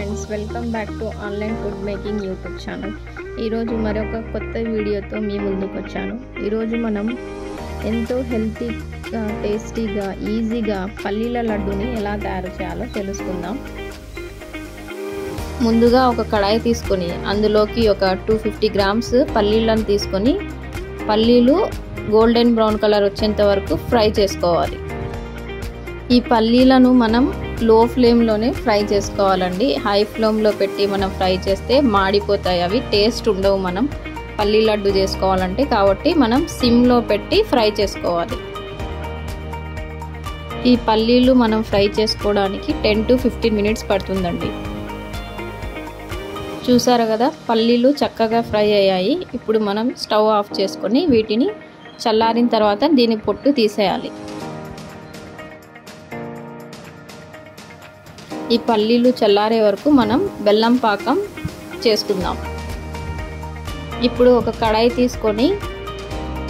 Friends, welcome back to online food making YouTube channel. ఈరోజు మరొక కొత్త వీడియోతో మీ ముందుకు వచ్చాను. ఈరోజు మనం ఎంతో హెల్తీగా, టేస్టీగా, ఈజీగా పల్లీల లడ్డూని ఎలా తయారు చేయాలో తెలుసుకుందాం. ముందుగా ఒక కడాయి తీసుకొని అందులోకి ఒక 250 గ్రామ్స్ పల్లీలను తీసుకొని పల్లీలు గోల్డెన్ బ్రౌన్ కలర్ వచ్చేంత వరకు ఫ్రై చేసుకోవాలి. ఈ పల్లీలను మనం లో ఫ్లేమ్లోనే ఫ్రై చేసుకోవాలండి. హై ఫ్లేమ్లో పెట్టి మనం ఫ్రై చేస్తే మాడిపోతాయి, అవి టేస్ట్ ఉండవు మనం పల్లీ లడ్డు చేసుకోవాలంటే. కాబట్టి మనం సిమ్లో పెట్టి ఫ్రై చేసుకోవాలి. ఈ పల్లీలు మనం ఫ్రై చేసుకోవడానికి 10 to 15 మినిట్స్ పడుతుందండి. చూసారు కదా, పల్లీలు చక్కగా ఫ్రై అయ్యాయి. ఇప్పుడు మనం స్టవ్ ఆఫ్ చేసుకొని వీటిని చల్లారిన తర్వాత దీని పొట్టు తీసేయాలి. ఈ పల్లీలు చల్లారే వరకు మనం బెల్లం పాకం చేసుకుందాం. ఇప్పుడు ఒక కడాయి తీసుకొని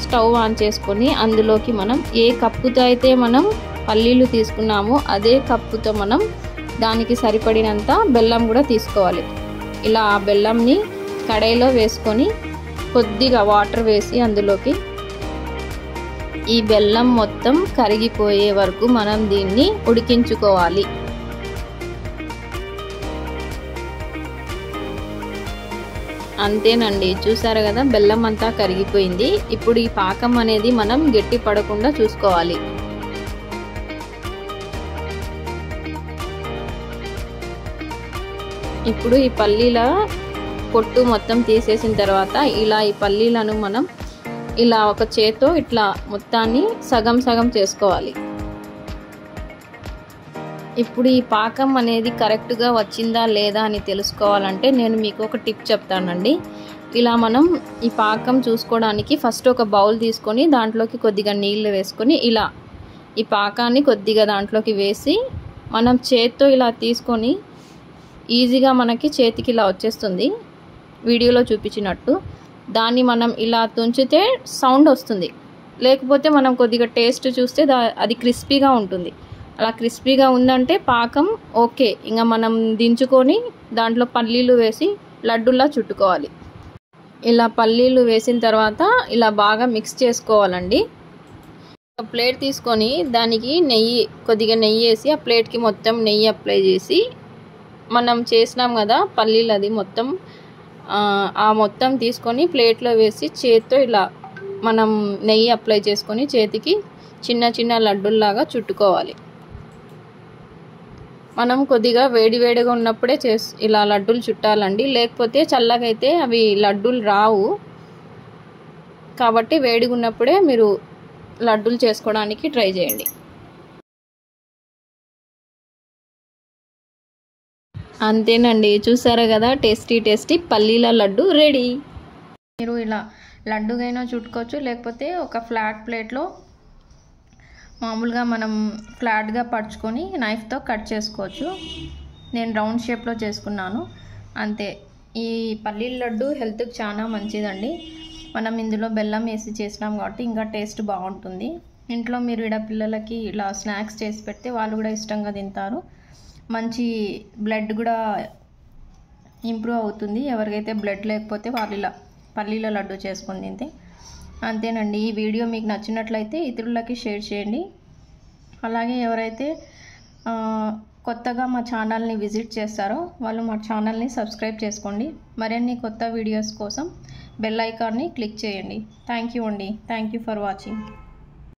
స్టవ్ ఆన్ చేసుకొని అందులోకి మనం ఏ కప్పుతో అయితే మనం పల్లీలు తీసుకున్నామో అదే కప్పుతో మనం దానికి సరిపడినంత బెల్లం కూడా తీసుకోవాలి. ఇలా ఆ బెల్లంని కడాయిలో వేసుకొని కొద్దిగా వాటర్ వేసి అందులోకి ఈ బెల్లం మొత్తం కరిగిపోయే వరకు మనం దీన్ని ఉడికించుకోవాలి. అంతేనండి, చూసారు కదా, బెల్లం అంతా కరిగిపోయింది. ఇప్పుడు ఈ పాకం అనేది మనం గట్టి పడకుండా చూసుకోవాలి. ఇప్పుడు ఈ పల్లీల పొట్టు మొత్తం తీసేసిన తర్వాత ఇలా ఈ పల్లీలను మనం ఇలా ఒక చేత్తో ఇట్లా మొత్తాన్ని సగం సగం చేసుకోవాలి. ఇప్పుడు ఈ పాకం అనేది కరెక్ట్గా వచ్చిందా లేదా అని తెలుసుకోవాలంటే నేను మీకు ఒక టిప్ చెప్తానండి. ఇలా మనం ఈ పాకం చూసుకోవడానికి ఫస్ట్ ఒక బౌల్ తీసుకొని దాంట్లోకి కొద్దిగా నీళ్ళు వేసుకొని ఇలా ఈ పాకాన్ని కొద్దిగా దాంట్లోకి వేసి మనం చేత్తో ఇలా తీసుకొని ఈజీగా మనకి చేతికి ఇలా వచ్చేస్తుంది వీడియోలో చూపించినట్టు. దాన్ని మనం ఇలా తుంచితే సౌండ్ వస్తుంది, లేకపోతే మనం కొద్దిగా టేస్ట్ చూస్తే అది క్రిస్పీగా ఉంటుంది. అలా క్రిస్పీగా ఉందంటే పాకం ఓకే. ఇంకా మనం దించుకొని దాంట్లో పల్లీలు వేసి లడ్డూలా చుట్టుకోవాలి. ఇలా పల్లీలు వేసిన తర్వాత ఇలా బాగా మిక్స్ చేసుకోవాలండి. ఒక ప్లేట్ తీసుకొని దానికి కొద్దిగా నెయ్యి వేసి ఆ ప్లేట్కి మొత్తం నెయ్యి అప్లై చేసి మనం చేసినాం కదా పల్లీలు, అది మొత్తం మొత్తం తీసుకొని ప్లేట్లో వేసి చేత్తో ఇలా మనం నెయ్యి అప్లై చేసుకొని చేతికి చిన్న చిన్న లడ్డూల్లాగా చుట్టుకోవాలి. మనం కొద్దిగా వేడివేడిగా ఉన్నప్పుడే ఇలా లడ్డూలు చుట్టాలండి, లేకపోతే చల్లగా అయితే అవి లడ్డూలు రావు. కాబట్టి వేడిగా ఉన్నప్పుడే మీరు లడ్డూలు చేసుకోవడానికి ట్రై చేయండి. అంతేనండి, చూసారా కదా, టేస్టీ టేస్టీ పల్లీల లడ్డు రెడీ. మీరు ఇలా లడ్డుగైనా చుట్టుకోవచ్చు, లేకపోతే ఒక ఫ్లాట్ ప్లేట్లో మామూలుగా మనం ఫ్లాట్గా పరుచుకొని నైఫ్తో కట్ చేసుకోవచ్చు. నేను రౌండ్ షేప్లో చేసుకున్నాను అంతే. ఈ పల్లీల లడ్డు హెల్త్కి చాలా మంచిదండి. మనం ఇందులో బెల్లం వేసి చేసినాం కాబట్టి ఇంకా టేస్ట్ బాగుంటుంది. ఇంట్లో మీరు ఇలా పిల్లలకి ఇలా స్నాక్స్ చేసి పెడితే వాళ్ళు కూడా ఇష్టంగా తింటారు. మంచి బ్లడ్ కూడా ఇంప్రూవ్ అవుతుంది. ఎవరికైతే బ్లడ్ లేకపోతే వాళ్ళు ఇలా పల్లీల లడ్డు చేసుకొని తింటే. అంతేనండి, ఈ వీడియో మీకు నచ్చినట్లయితే ఇతరులకి షేర్ చేయండి. అలాగే ఎవరైతే కొత్తగా మా ఛానల్ని విజిట్ చేస్తారో వాళ్ళు మా ఛానల్ని సబ్స్క్రైబ్ చేసుకోండి. మరిన్ని కొత్త వీడియోస్ కోసం బెల్ ఐకాన్ని క్లిక్ చేయండి. థ్యాంక్ యూ అండి. Thank you for watching.